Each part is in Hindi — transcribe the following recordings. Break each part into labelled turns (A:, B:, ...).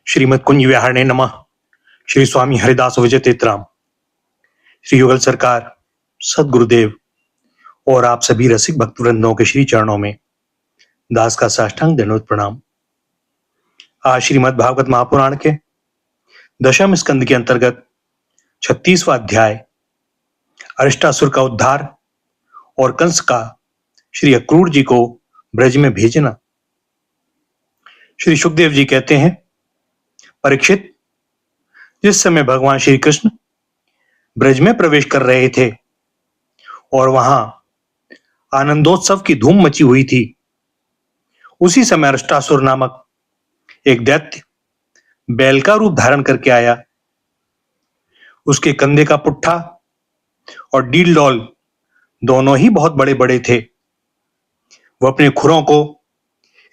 A: श्रीमद कुंज विहारणे नमः। श्री स्वामी हरिदास विजय तेतराम, श्री युगल सरकार, सदगुरुदेव और आप सभी रसिक भक्तवृंदों के श्री चरणों में दास का साष्टांग दंडवत प्रणाम। आज श्रीमद् भागवत महापुराण के दशम स्कंद के अंतर्गत 36वां अध्याय अरिष्टासुर का उद्धार और कंस का श्री अक्रूर जी को ब्रज में भेजना। श्री सुखदेव जी कहते हैं, परीक्षित, जिस समय भगवान श्री कृष्ण ब्रज में प्रवेश कर रहे थे और वहां आनंदोत्सव की धूम मची हुई थी, उसी समय अरिष्टासुर नामक एक दैत्य बैल का रूप धारण करके आया। उसके कंधे का पुट्ठा और डील डॉल दोनों ही बहुत बड़े बड़े थे। वह अपने खुरों को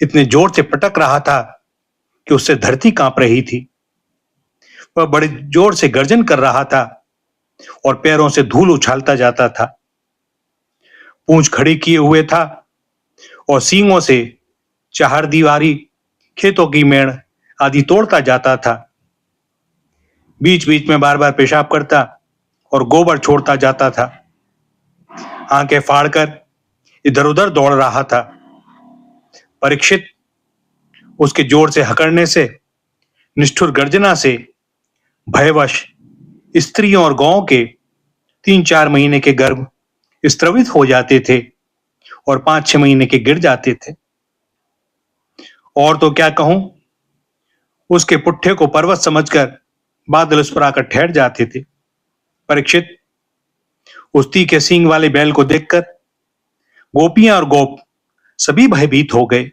A: इतने जोर से पटक रहा था कि उससे धरती कांप रही थी। वह बड़े जोर से गर्जन कर रहा था और पैरों से धूल उछालता जाता था। पूंछ खड़ी किए हुए था और सींगों से चार दीवारी, खेतों की मेड़ आदि तोड़ता जाता था। बीच बीच में बार बार पेशाब करता और गोबर छोड़ता जाता था। आंखें फाड़कर इधर उधर दौड़ रहा था। परीक्षित, उसके जोर से हकड़ने से, निष्ठुर गर्जना से भयवश स्त्रियों और गांवों के 3-4 महीने के गर्भ स्त्रवित हो जाते थे और 5-6 महीने के गिर जाते थे। और तो क्या कहूं, उसके पुट्ठे को पर्वत समझकर बादल उस पर आकर ठहर जाते थे। परीक्षित, उस तीखे सींग वाले बैल को देखकर गोपियां और गोप सभी भयभीत हो गए।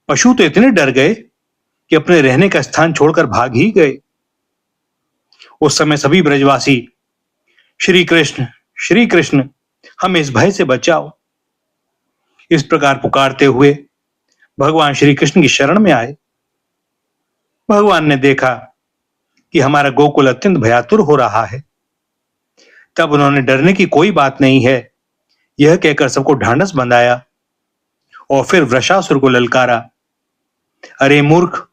A: पशु तो इतने डर गए कि अपने रहने का स्थान छोड़कर भाग ही गए। उस समय सभी ब्रजवासी श्री कृष्ण, हमें इस भय से बचाओ, इस प्रकार पुकारते हुए भगवान श्री कृष्ण की शरण में आए। भगवान ने देखा कि हमारा गोकुल अत्यंत भयातुर हो रहा है। तब उन्होंने डरने की कोई बात नहीं है यह कहकर सबको ढांढस बंधाया और फिर वृषासुर को ललकारा, अरे मूर्ख,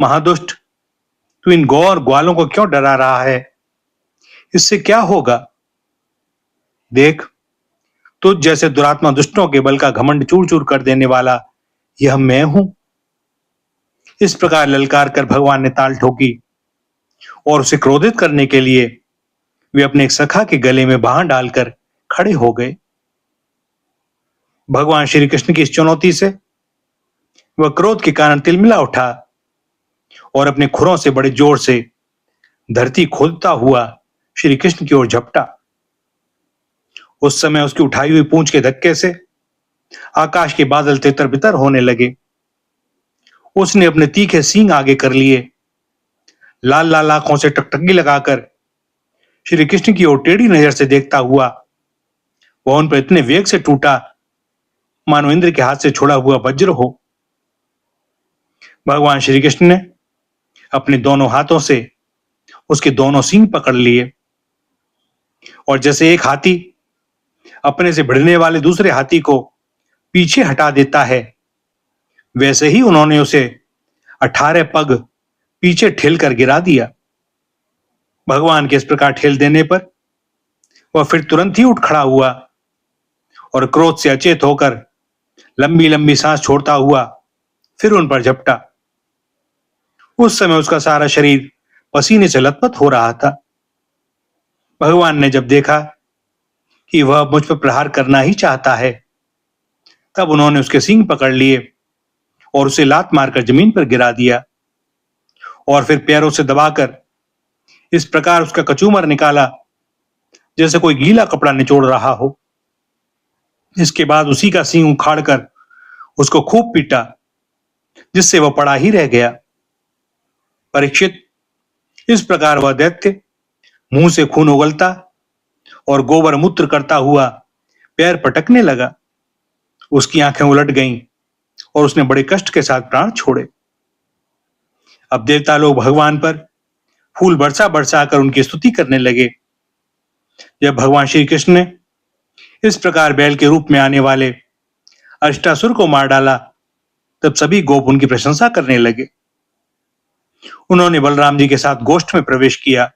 A: महादुष्ट, तू इन गौ और ग्वालों को क्यों डरा रहा है? इससे क्या होगा? देख, तुझ जैसे दुरात्मा दुष्टों के बल का घमंड चूर चूर कर देने वाला यह मैं हूं। इस प्रकार ललकार कर भगवान ने ताल ठोकी और उसे क्रोधित करने के लिए वे अपने एक सखा के गले में बांह डालकर खड़े हो गए। भगवान श्री कृष्ण की इस चुनौती से वह क्रोध के कारण तिलमिला उठा और अपने खुरों से बड़े जोर से धरती खोदता हुआ श्री कृष्ण की ओर झपटा। उस समय उसकी उठाई हुई पूंछ के धक्के से आकाश के बादल तितर बितर होने लगे। उसने अपने तीखे सींग आगे कर लिए। लाल लाल आंखों से टकटकी लगाकर श्री कृष्ण की ओर टेढ़ी नजर से देखता हुआ वह उन पर इतने वेग से टूटा मानो इंद्र के हाथ से छोड़ा हुआ वज्र हो। भगवान श्री कृष्ण ने अपने दोनों हाथों से उसके दोनों सींग पकड़ लिए और जैसे एक हाथी अपने से भिड़ने वाले दूसरे हाथी को पीछे हटा देता है, वैसे ही उन्होंने उसे 18 पग पीछे ठेल कर गिरा दिया। भगवान के इस प्रकार ठेल देने पर वह फिर तुरंत ही उठ खड़ा हुआ और क्रोध से अचेत होकर लंबी लंबी सांस छोड़ता हुआ फिर उन पर झपटा। उस समय उसका सारा शरीर पसीने से लथपथ हो रहा था। भगवान ने जब देखा कि वह मुझ पर प्रहार करना ही चाहता है, तब उन्होंने उसके सींग पकड़ लिए और उसे लात मारकर जमीन पर गिरा दिया और फिर पैरों से दबाकर इस प्रकार उसका कचूमर निकाला जैसे कोई गीला कपड़ा निचोड़ रहा हो। इसके बाद उसी का सींग उखाड़कर उसको खूब पीटा, जिससे वह पड़ा ही रह गया। परीक्षित, इस प्रकार वह दैत्य मुंह से खून उगलता और गोबर मूत्र करता हुआ पैर पटकने लगा। उसकी आंखें उलट गईं और उसने बड़े कष्ट के साथ प्राण छोड़े। अब देवता लोग भगवान पर फूल बरसा बरसा कर उनकी स्तुति करने लगे। जब भगवान श्री कृष्ण ने इस प्रकार बैल के रूप में आने वाले अरिष्टासुर को मार डाला, तब सभी गोप उनकी प्रशंसा करने लगे। उन्होंने बलराम जी के साथ गोष्ठ में प्रवेश किया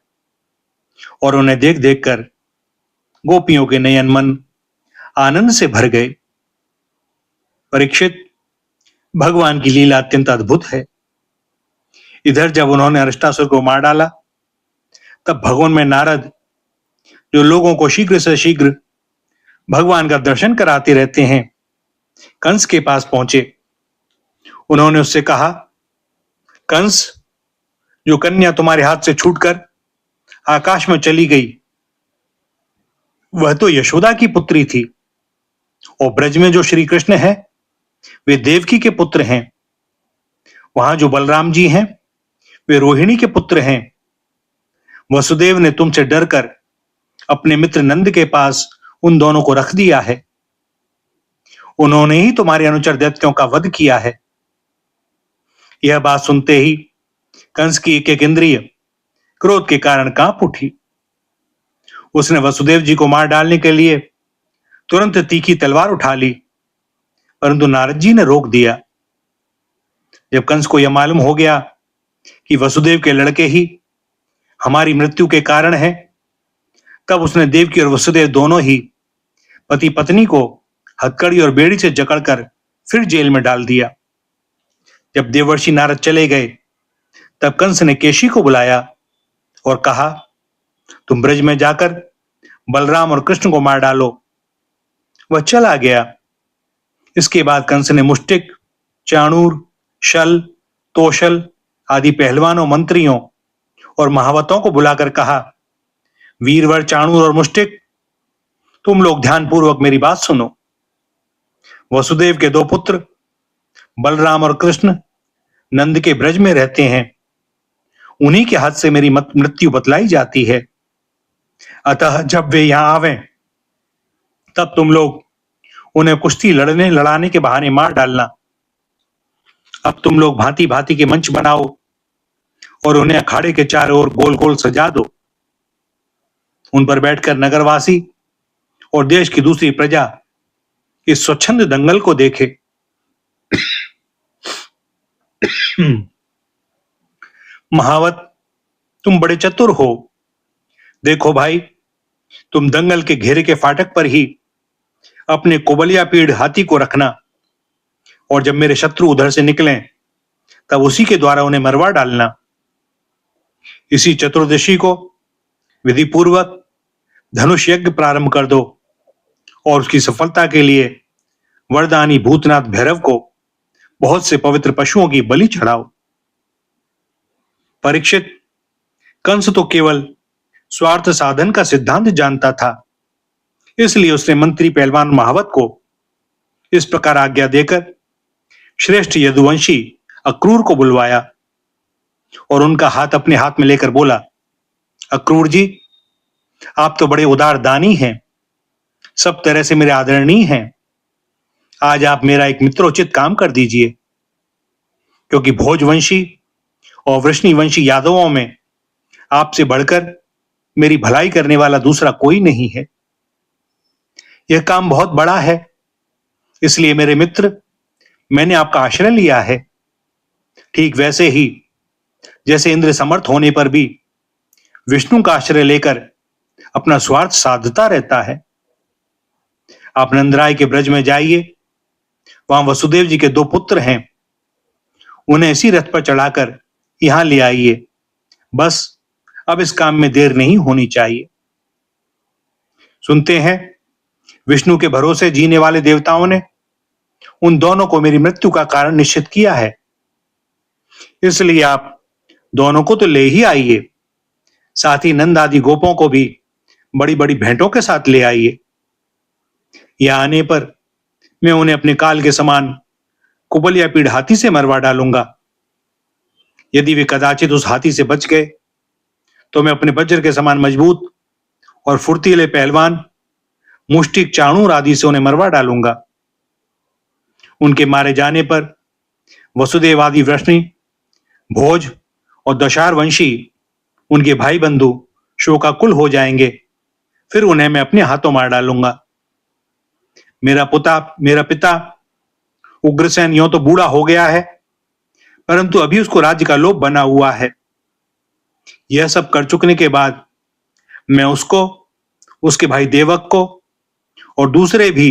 A: और उन्हें देख देखकर गोपियों के नयन मन आनंद से भर गए। परीक्षित, भगवान की लीला अत्यंत अद्भुत है। इधर जब उन्होंने अरिष्टासुर को मार डाला, तब भगवान में नारद, जो लोगों को शीघ्र से शीघ्र भगवान का दर्शन कराते रहते हैं, कंस के पास पहुंचे। उन्होंने उससे कहा, कंस, जो कन्या तुम्हारे हाथ से छूटकर आकाश में चली गई, वह तो यशोदा की पुत्री थी, और ब्रज में जो श्री कृष्ण है वे देवकी के पुत्र हैं। वहां जो बलराम जी हैं वे रोहिणी के पुत्र हैं। वसुदेव ने तुमसे डरकर अपने मित्र नंद के पास उन दोनों को रख दिया है। उन्होंने ही तुम्हारे अनुचर दैत्यों का वध किया है। यह बात सुनते ही कंस की एक एक इंद्रिय क्रोध के कारण कांप उठी। उसने वसुदेव जी को मार डालने के लिए तुरंत तीखी तलवार उठा ली, परंतु नारद जी ने रोक दिया। जब कंस को यह मालूम हो गया कि वसुदेव के लड़के ही हमारी मृत्यु के कारण हैं, तब उसने देवकी और वसुदेव दोनों ही पति पत्नी को हथकड़ी और बेड़ी से जकड़कर फिर जेल में डाल दिया। जब देवर्षि नारद चले गए, तब कंस ने केशी को बुलाया और कहा, तुम ब्रज में जाकर बलराम और कृष्ण को मार डालो। वह चला गया। इसके बाद कंस ने मुष्टिक, चाणूर, शल, तोशल आदि पहलवानों, मंत्रियों और महावतों को बुलाकर कहा, वीरवर, चाणूर और मुष्टिक, तुम लोग ध्यानपूर्वक मेरी बात सुनो। वसुदेव के दो पुत्र बलराम और कृष्ण नंद के ब्रज में रहते हैं। उन्हीं के हाथ से मेरी मृत्यु बतलाई जाती है। अतः जब वे यहां आवें, तब तुम लोग उन्हें कुश्ती लड़ाने के बहाने मार डालना। अब तुम लोग भांति भांति के मंच बनाओ और उन्हें अखाड़े के चारों ओर गोल गोल सजा दो। उन पर बैठकर नगरवासी और देश की दूसरी प्रजा इस स्वच्छंद दंगल को देखे। महावत, तुम बड़े चतुर हो। देखो भाई, तुम दंगल के घेरे के फाटक पर ही अपने कोबलिया पीढ़ हाथी को रखना, और जब मेरे शत्रु उधर से निकलें, तब उसी के द्वारा उन्हें मरवा डालना। इसी चतुर्दशी को विधि पूर्वक धनुष यज्ञ प्रारंभ कर दो और उसकी सफलता के लिए वरदानी भूतनाथ भैरव को बहुत से पवित्र पशुओं की बलि चढ़ाओ। परीक्षित, कंस तो केवल स्वार्थ साधन का सिद्धांत जानता था, इसलिए उसने मंत्री पहलवान महावत को इस प्रकार आज्ञा देकर श्रेष्ठ यदुवंशी अक्रूर को बुलवाया और उनका हाथ अपने हाथ में लेकर बोला, अक्रूर जी, आप तो बड़े उदार दानी हैं, सब तरह से मेरे आदरणीय हैं। आज आप मेरा एक मित्रोचित काम कर दीजिए, क्योंकि भोजवंशी और वृष्णिवंशी यादवों में आपसे बढ़कर मेरी भलाई करने वाला दूसरा कोई नहीं है। यह काम बहुत बड़ा है, इसलिए मेरे मित्र, मैंने आपका आश्रय लिया है। ठीक वैसे ही जैसे इंद्र समर्थ होने पर भी विष्णु का आश्रय लेकर अपना स्वार्थ साधता रहता है। आप नंदराय के ब्रज में जाइए, वहां वसुदेव जी के दो पुत्र हैं, उन्हें इसी रथ पर चढ़ाकर यहां ले आइए। बस अब इस काम में देर नहीं होनी चाहिए। सुनते हैं, विष्णु के भरोसे जीने वाले देवताओं ने उन दोनों को मेरी मृत्यु का कारण निश्चित किया है, इसलिए आप दोनों को तो ले ही आइए, साथ ही नंद आदि गोपों को भी बड़ी बड़ी भेंटों के साथ ले आइए। यह आने पर मैं उन्हें अपने काल के समान कुबलिया पीढ़ हाथी से मरवा डालूंगा। यदि वे कदाचित उस हाथी से बच गए, तो मैं अपने वज्र के समान मजबूत और फुर्तीले पहलवान मुष्टिक, चाणूर आदि से उन्हें मरवा डालूंगा। उनके मारे जाने पर वसुदेव आदि वृष्णि, भोज और दशार वंशी उनके भाई बंधु शोकाकुल हो जाएंगे। फिर उन्हें मैं अपने हाथों मार डालूंगा। मेरा पिता उग्रसेन यों तो बूढ़ा हो गया है, परंतु अभी उसको राज्य का लोभ बना हुआ है। यह सब कर चुकने के बाद मैं उसको, उसके भाई देवक को और दूसरे भी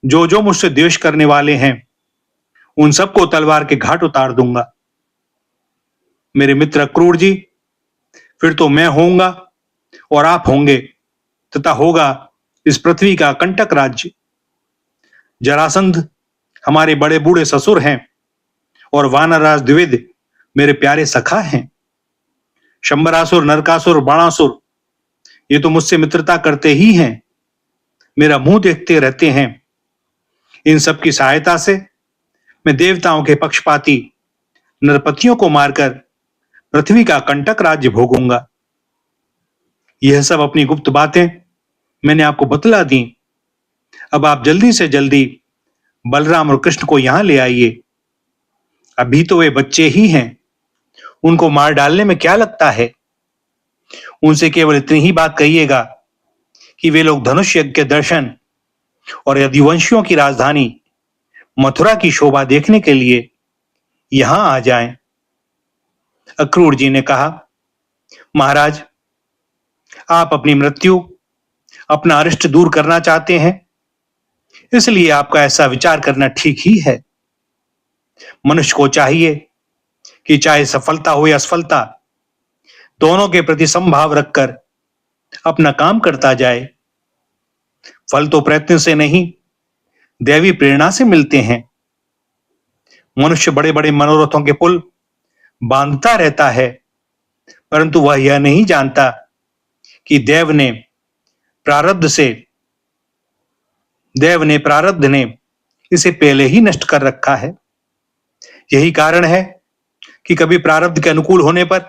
A: जो जो मुझसे द्वेष करने वाले हैं, उन सबको तलवार के घाट उतार दूंगा। मेरे मित्र अक्रूर जी, फिर तो मैं होऊंगा और आप होंगे तथा होगा इस पृथ्वी का कंटक राज्य। जरासंध हमारे बड़े बूढ़े ससुर हैं और वानरराज द्विविद मेरे प्यारे सखा हैं। शंबरासुर, नरकासुर, बाणासुर ये तो मुझसे मित्रता करते ही हैं, मेरा मुंह देखते रहते हैं। इन सब की सहायता से मैं देवताओं के पक्षपाती नरपतियों को मारकर पृथ्वी का कंटक राज्य भोगूंगा। यह सब अपनी गुप्त बातें मैंने आपको बतला दी। अब आप जल्दी से जल्दी बलराम और कृष्ण को यहां ले आइए। अभी तो वे बच्चे ही हैं, उनको मार डालने में क्या लगता है। उनसे केवल इतनी ही बात कहिएगा कि वे लोग धनुष यज्ञ के दर्शन और यदुवंशियों की राजधानी मथुरा की शोभा देखने के लिए यहां आ जाएं। अक्रूर जी ने कहा, महाराज, आप अपनी मृत्यु, अपना अरिष्ट दूर करना चाहते हैं, इसलिए आपका ऐसा विचार करना ठीक ही है। मनुष्य को चाहिए कि चाहे सफलता हो या असफलता, दोनों के प्रति समभाव रखकर अपना काम करता जाए। फल तो प्रयत्न से नहीं, दैवी प्रेरणा से मिलते हैं। मनुष्य बड़े बड़े मनोरथों के पुल बांधता रहता है, परंतु वह यह नहीं जानता कि देव ने प्रारब्ध ने इसे पहले ही नष्ट कर रखा है। यही कारण है कि कभी प्रारब्ध के अनुकूल होने पर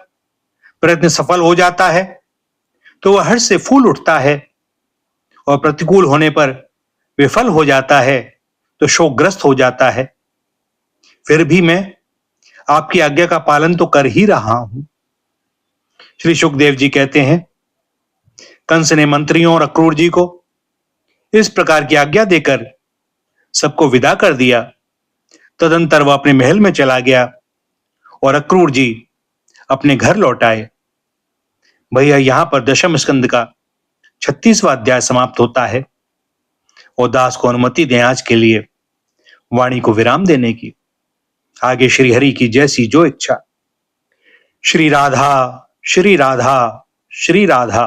A: प्रयत्न सफल हो जाता है तो वह हर्ष से फूल उठता है, और प्रतिकूल होने पर विफल हो जाता है तो शोकग्रस्त हो जाता है। फिर भी मैं आपकी आज्ञा का पालन तो कर ही रहा हूं। श्री सुखदेव जी कहते हैं, कंस ने मंत्रियों और अक्रूर जी को इस प्रकार की आज्ञा देकर सबको विदा कर दिया। तदंतर वह अपने महल में चला गया और अक्रूर जी अपने घर लौट आए। भैया, यहां पर दशम स्कंद का 36वां अध्याय समाप्त होता है और दास को अनुमति दें आज के लिए वाणी को विराम देने की। आगे श्री हरि की जैसी जो इच्छा। श्री राधा, श्री राधा, श्री राधा।